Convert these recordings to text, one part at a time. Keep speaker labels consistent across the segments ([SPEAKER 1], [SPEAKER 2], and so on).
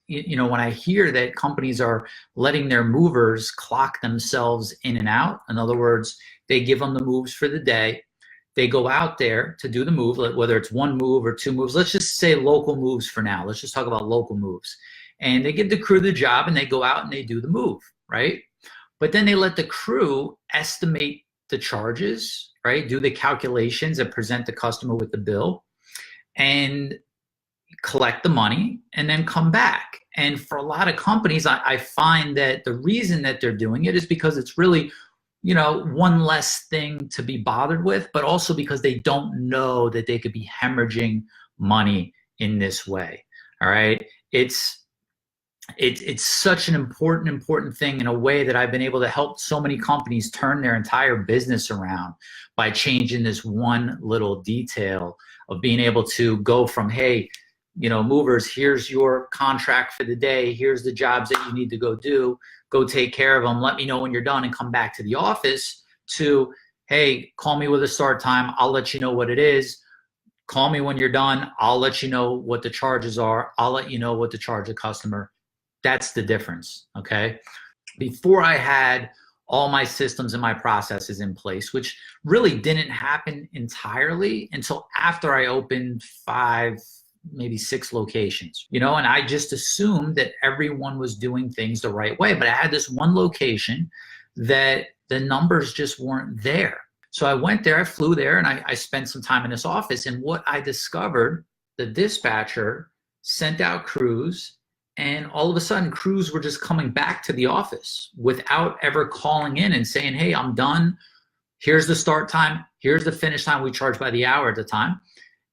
[SPEAKER 1] when I hear that companies are letting their movers clock themselves in and out, in other words, they give them the moves for the day. They go out there to do the move, whether it's one move or two moves. Let's just say local moves for now. Let's just talk about local moves. And they give the crew the job and they go out and they do the move, right? But then they let the crew estimate the charges, right? Do the calculations and present the customer with the bill and collect the money and then come back. And for a lot of companies, I find that the reason that they're doing it is because it's really, one less thing to be bothered with, but also because they don't know that they could be hemorrhaging money in this way. All right. It's such an important thing in a way that I've been able to help so many companies turn their entire business around by changing this one little detail of being able to go from, hey, movers, here's your contract for the day. Here's the jobs that you need to go do. Go take care of them. Let me know when you're done and come back to the office, to, hey, call me with a start time. I'll let you know what it is. Call me when you're done. I'll let you know what the charges are. I'll let you know what to charge the customer. That's the difference, okay? Before I had all my systems and my processes in place, which really didn't happen entirely until after I opened 5, maybe 6 locations, and I just assumed that everyone was doing things the right way. But I had this one location that the numbers just weren't there. So I went there, I flew there, and I spent some time in this office. And what I discovered, the dispatcher sent out crews, and all of a sudden crews were just coming back to the office without ever calling in and saying, hey, I'm done. Here's the start time. Here's the finish time. We charge by the hour at the time.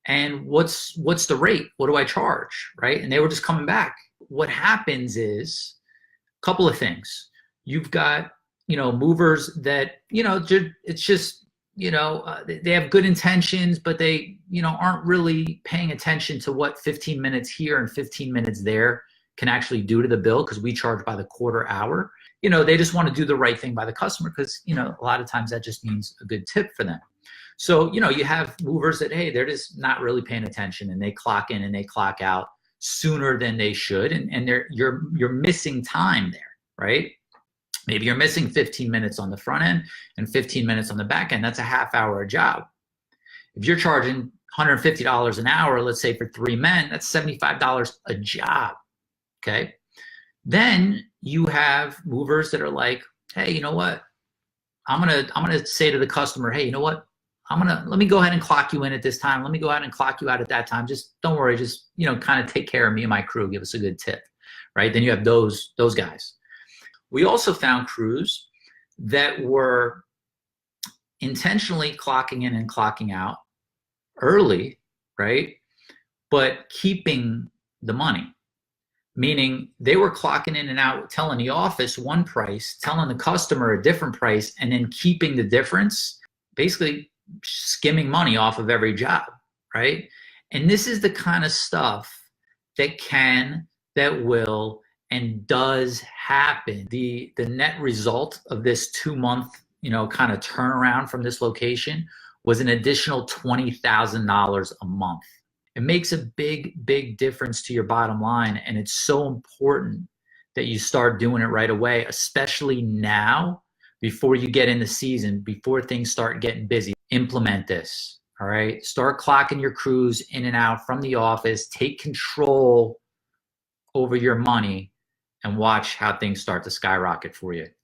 [SPEAKER 1] And what's the rate? What do I charge, right? And they were just coming back. What happens is a couple of things. You've got, movers that, it's just, they have good intentions, but they, aren't really paying attention to what 15 minutes here and 15 minutes there can actually do to the bill, because we charge by the quarter hour. They just want to do the right thing by the customer because, a lot of times that just means a good tip for them. So, you have movers that, hey, they're just not really paying attention, and they clock in and they clock out sooner than they should. And you're missing time there, right? Maybe you're missing 15 minutes on the front end and 15 minutes on the back end. That's a half hour a job. If you're charging $150 an hour, let's say for 3 men, that's $75 a job. Okay. Then you have movers that are like, hey, you know what? I'm gonna say to the customer, hey, you know what? Let me go ahead and clock you in at this time. Let me go ahead and clock you out at that time. Just don't worry. Just, kind of take care of me and my crew. Give us a good tip, right? Then you have those guys. We also found crews that were intentionally clocking in and clocking out early, right? But keeping the money. Meaning they were clocking in and out, telling the office one price, telling the customer a different price, and then keeping the difference, basically skimming money off of every job, right? And this is the kind of stuff that will, and does happen. The net result of this 2-month, kind of turnaround from this location was an additional $20,000 a month. It makes a big difference to your bottom line. And it's so important that you start doing it right away, especially now, before you get in the season, before things start getting busy. Implement this, all right? Start clocking your crews in and out from the office. Take control over your money and watch how things start to skyrocket for you.